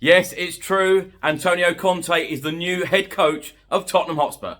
Yes, it's true. Antonio Conte is the new head coach of Tottenham Hotspur.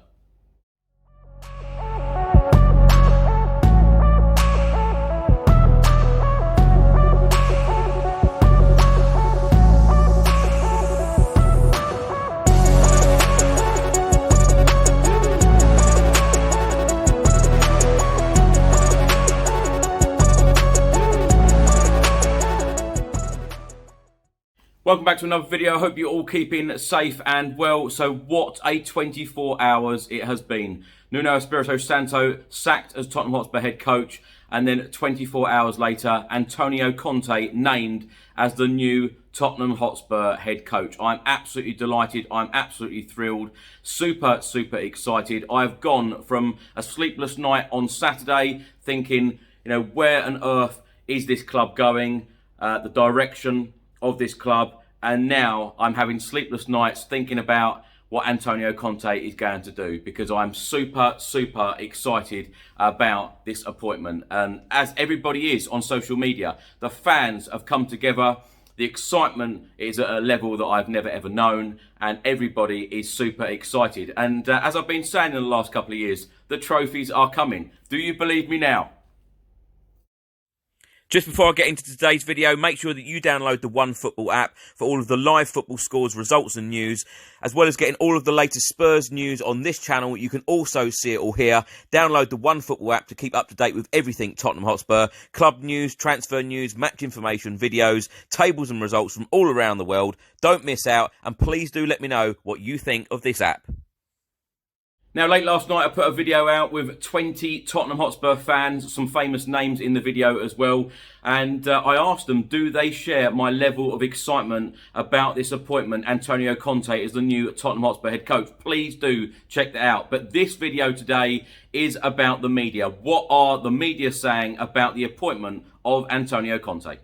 Welcome back to another video. I hope you're all keeping safe and well. So what a 24 hours it has been. Nuno Espirito Santo sacked as Tottenham Hotspur head coach, and then 24 hours later, Antonio Conte named as the new Tottenham Hotspur head coach. I'm absolutely delighted. I'm absolutely thrilled. Super excited. I've gone from a sleepless night on Saturday thinking, where on earth is this club going? The direction of this club, and now I'm having sleepless nights thinking about what Antonio Conte is going to do, because I'm super excited about this appointment. And as everybody is on social media, the fans have come together. The excitement is at a level that I've never ever known, and everybody is super excited. And as I've been saying in the last couple of years, the trophies are coming. Do you believe me now? Just before I get into today's video, make sure that you download the OneFootball app for all of the live football scores, results and news, as well as getting all of the latest Spurs news on this channel. You can also see it all here. Download the OneFootball app to keep up to date with everything Tottenham Hotspur, club news, transfer news, match information, videos, tables and results from all around the world. Don't miss out, and please do let me know what you think of this app. Now, late last night, I put a video out with 20 Tottenham Hotspur fans, some famous names in the video as well. And I asked them, do they share my level of excitement about this appointment, Antonio Conte as the new Tottenham Hotspur head coach? Please do check that out. But this video today is about the media. What are the media saying about the appointment of Antonio Conte?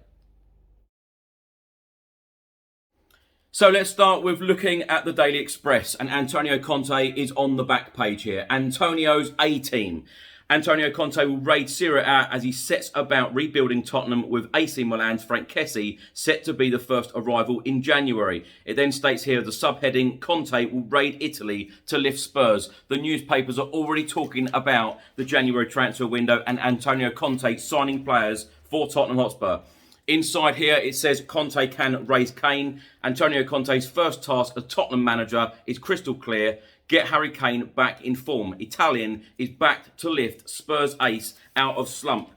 So let's start with looking at the Daily Express, and Antonio Conte is on the back page here. Antonio's A-team. Antonio Conte will raid Serie A as he sets about rebuilding Tottenham, with AC Milan's Frank Kessie set to be the first arrival in January. It then states here the subheading, Conte will raid Italy to lift Spurs. The newspapers are already talking about the January transfer window and Antonio Conte signing players for Tottenham Hotspur. Inside here, it says Conte can raise Kane. Antonio Conte's first task as Tottenham manager is crystal clear. Get Harry Kane back in form. Italian is back to lift Spurs ace out of slump.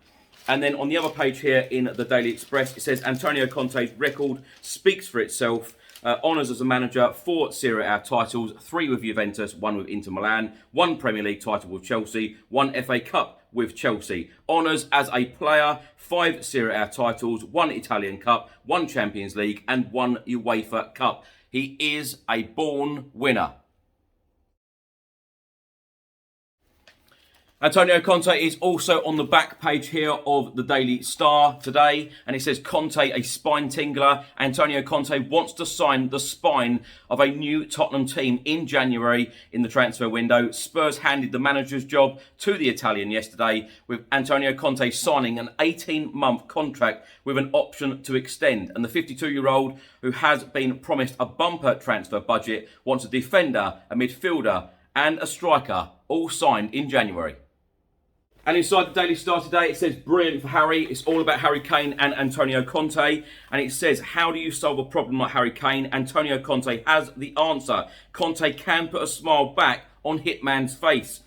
And then on the other page here in the Daily Express, it says Antonio Conte's record speaks for itself. Honours as a manager, 4 Serie A titles, 3 with Juventus, 1 with Inter Milan, 1 Premier League title with Chelsea, 1 FA Cup with Chelsea. Honours as a player, 5 Serie A titles, 1 Italian Cup, 1 Champions League and 1 UEFA Cup. He is a born winner. Antonio Conte is also on the back page here of the Daily Star today, and it says Conte a spine tingler. Antonio Conte wants to sign the spine of a new Tottenham team in January in the transfer window. Spurs handed the manager's job to the Italian yesterday, with Antonio Conte signing an 18-month contract with an option to extend. And the 52-year-old, who has been promised a bumper transfer budget, wants a defender, a midfielder and a striker, all signed in January. And inside the Daily Star today, it says, brilliant for Harry. It's all about Harry Kane and Antonio Conte. And it says, how do you solve a problem like Harry Kane? Antonio Conte has the answer. Conte can put a smile back on Hitman's face.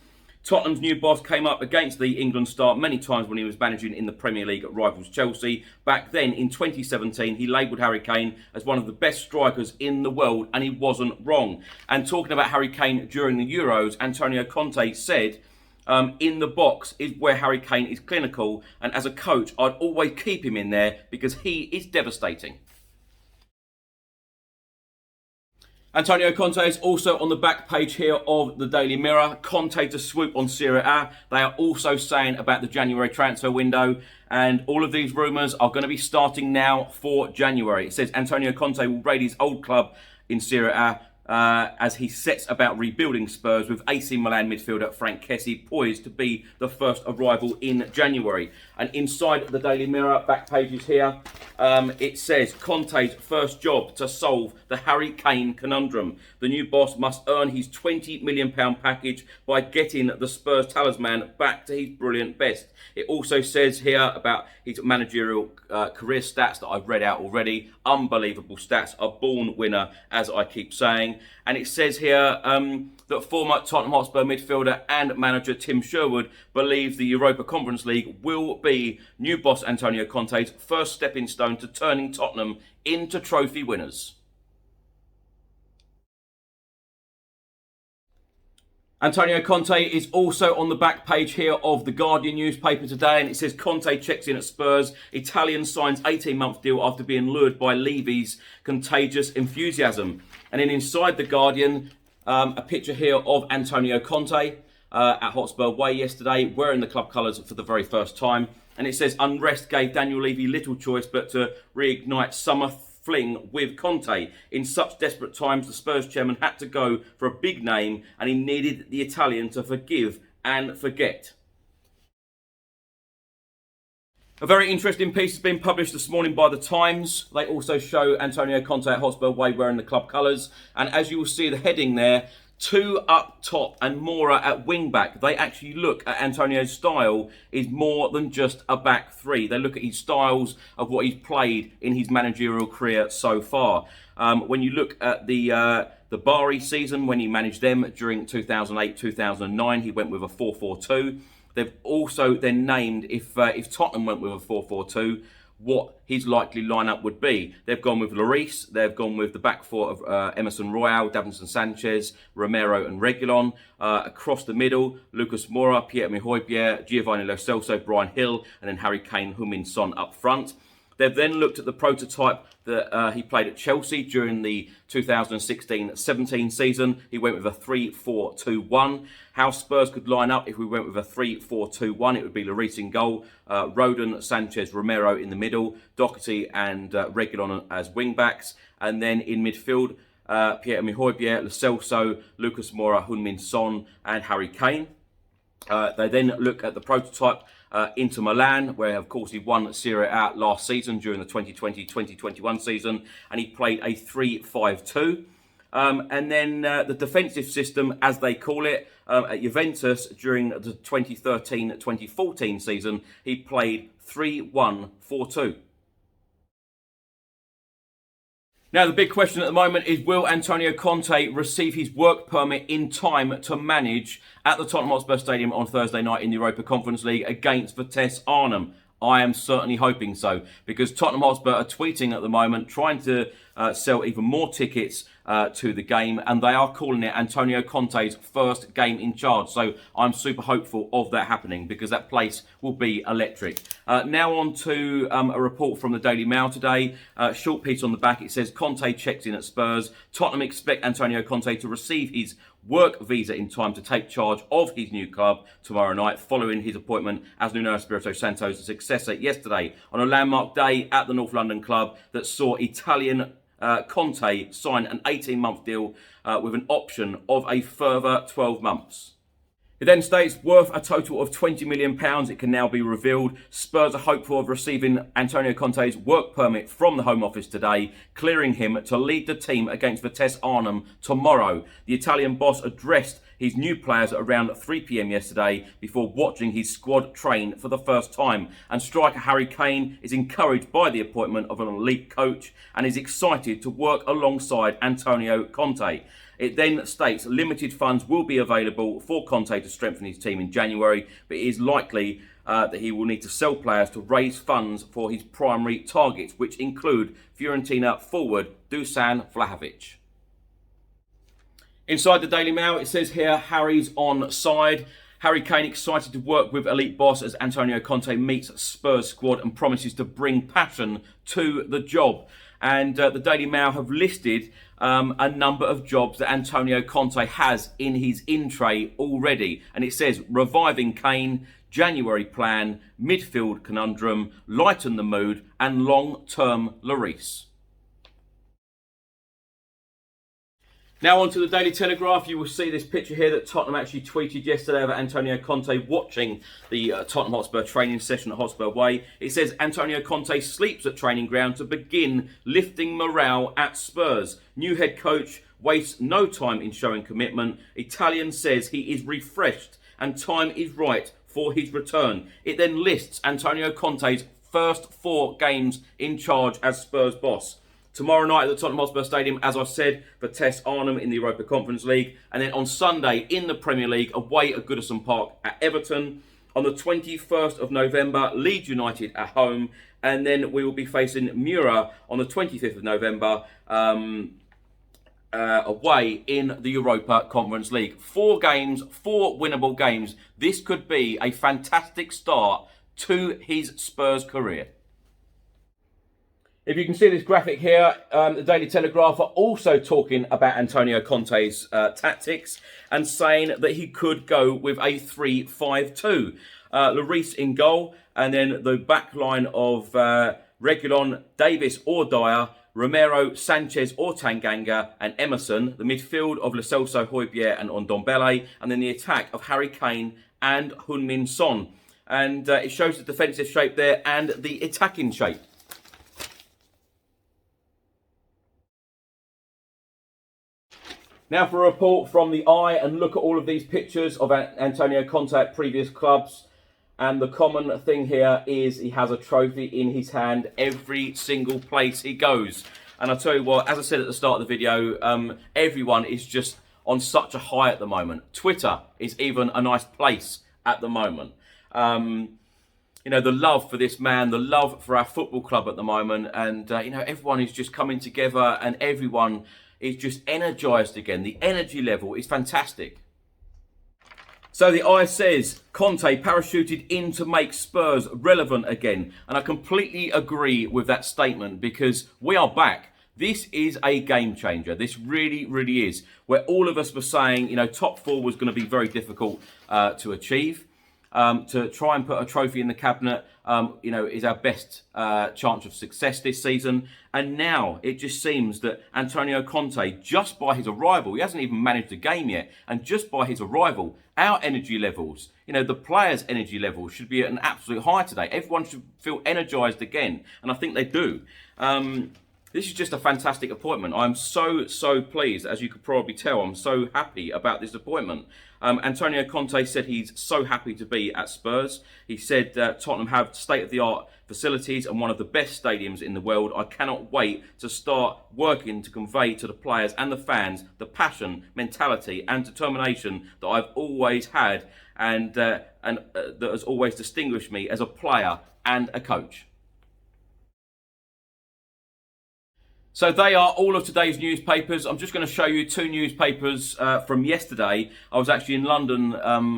Tottenham's new boss came up against the England star many times when he was managing in the Premier League at rivals Chelsea. Back then, in 2017, he labelled Harry Kane as one of the best strikers in the world, and he wasn't wrong. And talking about Harry Kane during the Euros, Antonio Conte said, in the box is where Harry Kane is clinical, and as a coach, I'd always keep him in there because he is devastating. Antonio Conte is also on the back page here of the Daily Mirror. Conte to swoop on Serie A. They are also saying about the January transfer window, and all of these rumours are going to be starting now for January. It says Antonio Conte will raid his old club in Serie A as he sets about rebuilding Spurs, with AC Milan midfielder Frank Kessie poised to be the first arrival in January. And inside the Daily Mirror, back pages here, it says Conte's first job to solve the Harry Kane conundrum. The new boss must earn his £20 million package by getting the Spurs talisman back to his brilliant best. It also says here about his managerial career stats that I've read out already. Unbelievable stats. A born winner, as I keep saying. And it says here that former Tottenham Hotspur midfielder and manager Tim Sherwood believes the Europa Conference League will be new boss Antonio Conte's first stepping stone to turning Tottenham into trophy winners. Antonio Conte is also on the back page here of the Guardian newspaper today, and it says Conte checks in at Spurs. Italian signs 18-month deal after being lured by Levy's contagious enthusiasm. And then inside the Guardian, a picture here of Antonio Conte at Hotspur Way yesterday, wearing the club colours for the very first time. And it says unrest gave Daniel Levy little choice but to reignite summer fling with Conte. In such desperate times, the Spurs chairman had to go for a big name, and he needed the Italian to forgive and forget. A very interesting piece has been published this morning by The Times. They also show Antonio Conte at Hotspur Way wearing the club colours. And as you will see the heading there, two up top and Mora at wing back. They actually look at Antonio's style is more than just a back three. They look at his styles of what he's played in his managerial career so far. When you look at the Bari season, when he managed them during 2008-2009, he went with a 4-4-2. They've also then named, if Tottenham went with a 4-4-2, what his likely lineup would be. They've gone with Lloris, they've gone with the back four of Emerson Royal, Davinson Sanchez, Romero and Reguilon. Across the middle, Lucas Moura, Pierre-Emile Højbjerg, Giovanni Lo Celso, Brian Hill, and then Harry Kane, Heung-min Son up front. They've then looked at the prototype that he played at Chelsea during the 2016-17 season. He went with a 3-4-2-1. How Spurs could line up if we went with a 3-4-2-1, it would be Lloris in goal, Rodon, Sanchez, Romero in the middle, Doherty and Reguilon as wing-backs. And then in midfield, Pierre-Emile Højbjerg, Lo Celso, Lucas Moura, Heung-min Son and Harry Kane. They then look at the prototype Inter Milan, where of course he won Serie A last season during the 2020-2021 season, and he played a 3-5-2. And then the defensive system, as they call it, at Juventus during the 2013-2014 season, he played 3-1-4-2. Now, the big question at the moment is, will Antonio Conte receive his work permit in time to manage at the Tottenham Hotspur Stadium on Thursday night in the Europa Conference League against Vitesse Arnhem? I am certainly hoping so, because Tottenham Hotspur are tweeting at the moment, trying to sell even more tickets to the game, and they are calling it Antonio Conte's first game in charge. So I'm super hopeful of that happening, because that place will be electric. Now on to a report from the Daily Mail today. Short piece on the back. It says Conte checks in at Spurs. Tottenham expect Antonio Conte to receive his work visa in time to take charge of his new club tomorrow night, following his appointment as Nuno Espirito Santo's successor yesterday on a landmark day at the North London club that saw Italian Conte sign an 18-month deal with an option of a further 12 months. It then states, worth a total of £20 million, it can now be revealed. Spurs are hopeful of receiving Antonio Conte's work permit from the Home Office today, clearing him to lead the team against Vitesse Arnhem tomorrow. The Italian boss addressed his new players at around 3 p.m. yesterday before watching his squad train for the first time. And striker Harry Kane is encouraged by the appointment of an elite coach and is excited to work alongside Antonio Conte. It then states limited funds will be available for Conte to strengthen his team in January, but it is likely that he will need to sell players to raise funds for his primary targets, which include Fiorentina forward Dusan Vlahovic. Inside the Daily Mail, it says here, Harry's on side. Harry Kane excited to work with elite boss as Antonio Conte meets Spurs squad and promises to bring passion to the job. And the Daily Mail have listed a number of jobs that Antonio Conte has in his in tray already. And it says reviving Kane, January plan, midfield conundrum, lighten the mood, and long-term Lloris. Now on to the Daily Telegraph. You will see this picture here that Tottenham actually tweeted yesterday of Antonio Conte watching the Tottenham Hotspur training session at Hotspur Way. It says Antonio Conte sleeps at training ground to begin lifting morale at Spurs. New head coach wastes no time in showing commitment. Italian says he is refreshed and time is right for his return. It then lists Antonio Conte's first 4 games in charge as Spurs boss. Tomorrow night at the Tottenham Hotspur Stadium, as I said, for Tess Arnhem in the Europa Conference League. And then on Sunday in the Premier League, away at Goodison Park at Everton. On the 21st of November, Leeds United at home. And then we will be facing Mura on the 25th of November away in the Europa Conference League. 4 games, 4 winnable games. This could be a fantastic start to his Spurs career. If you can see this graphic here, the Daily Telegraph are also talking about Antonio Conte's tactics and saying that he could go with a 3-5-2. Lloris in goal, and then the back line of Reguilon, Davis or Dyer, Romero, Sanchez or Tanganga, and Emerson. The midfield of Lo Celso, Højbjerg and Ndombele, and then the attack of Harry Kane and Heung-min Son. And it shows the defensive shape there and the attacking shape. Now for a report from the Eye, and look at all of these pictures of Antonio Conte at previous clubs. And the common thing here is he has a trophy in his hand every single place he goes. And I'll tell you what, as I said at the start of the video, everyone is just on such a high at the moment. Twitter is even a nice place at the moment. You know, the love for this man, the love for our football club at the moment. And, you know, everyone is just coming together and everyone is just energised again. The energy level is fantastic. So the Eye says Conte parachuted in to make Spurs relevant again. And I completely agree with that statement because we are back. This is a game changer. This really, really is. Where all of us were saying, you know, top 4 was going to be very difficult to achieve. To try and put a trophy in the cabinet, you know, is our best chance of success this season. And now it just seems that Antonio Conte, just by his arrival, he hasn't even managed the game yet, and just by his arrival, our energy levels, you know, the players' energy levels should be at an absolute high today. Everyone should feel energised again, and I think they do. This is just a fantastic appointment. I'm so pleased. As you could probably tell, I'm so happy about this appointment. Antonio Conte said he's so happy to be at Spurs. He said Tottenham have state-of-the-art facilities and one of the best stadiums in the world. I cannot wait to start working to convey to the players and the fans the passion, mentality and determination that I've always had and that has always distinguished me as a player and a coach. So they are all of today's newspapers. I'm just going to show you 2 newspapers from yesterday. I was actually in London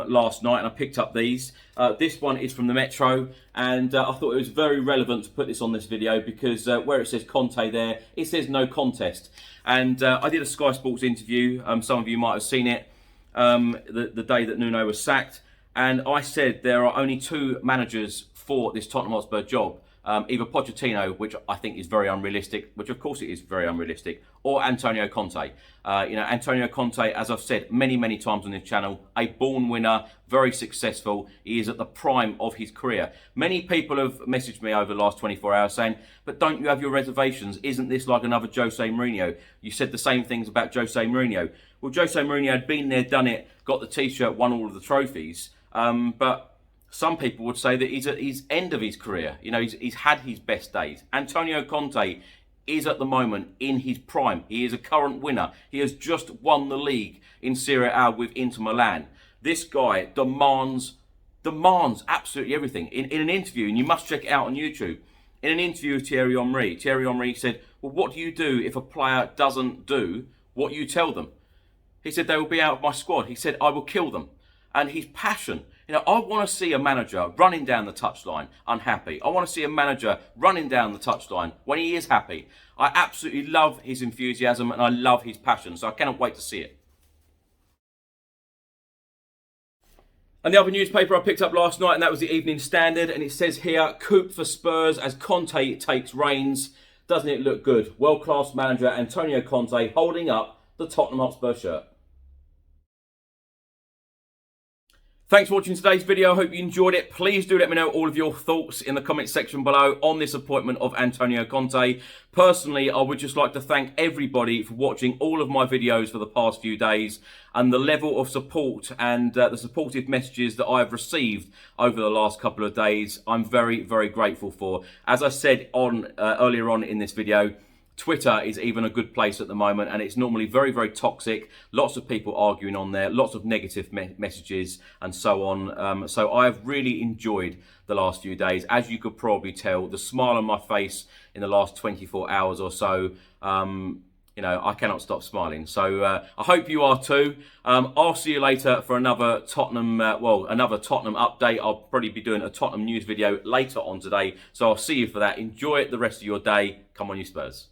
last night and I picked up these. This one is from the Metro, and I thought it was very relevant to put this on this video because where it says Conte there, it says no contest. And I did a Sky Sports interview. Some of you might have seen it the day that Nuno was sacked. And I said there are only 2 managers for this Tottenham Hotspur job. Either Pochettino, which I think is very unrealistic, which of course it is very unrealistic, or Antonio Conte. You know, Antonio Conte, as I've said many times on this channel, a born winner, very successful. He is at the prime of his career. Many people have messaged me over the last 24 hours saying, but don't you have your reservations? Isn't this like another Jose Mourinho? You said the same things about Jose Mourinho. Well, Jose Mourinho had been there, done it, got the T-shirt, won all of the trophies, but some people would say that he's at his end of his career. You know, he's had his best days. Antonio Conte is at the moment in his prime. He is a current winner. He has just won the league in Serie A with Inter Milan. This guy demands absolutely everything. In an interview, and you must check it out on YouTube, in an interview with Thierry Henry said, well, what do you do if a player doesn't do what you tell them? He said, they will be out of my squad. He said, I will kill them. And his passion, you know, I want to see a manager running down the touchline unhappy. I want to see a manager running down the touchline when he is happy. I absolutely love his enthusiasm and I love his passion, so I cannot wait to see it. And the other newspaper I picked up last night, and that was the Evening Standard, and it says here, coup for Spurs as Conte takes reins. Doesn't it look good? World-class manager Antonio Conte holding up the Tottenham Hotspur shirt. Thanks for watching today's video. I hope you enjoyed it. Please do let me know all of your thoughts in the comment section below on this appointment of Antonio Conte. Personally, I would just like to thank everybody for watching all of my videos for the past few days and the level of support and the supportive messages that I've received over the last couple of days. I'm very, very grateful for. As I said earlier on in this video, Twitter is even a good place at the moment, and it's normally very, very toxic. Lots of people arguing on there, lots of negative messages and so on. So I've really enjoyed the last few days. As you could probably tell, the smile on my face in the last 24 hours or so, you know, I cannot stop smiling. So I hope you are too. I'll see you later for another Tottenham, another Tottenham update. I'll probably be doing a Tottenham news video later on today. So I'll see you for that. Enjoy it the rest of your day. Come on, you Spurs.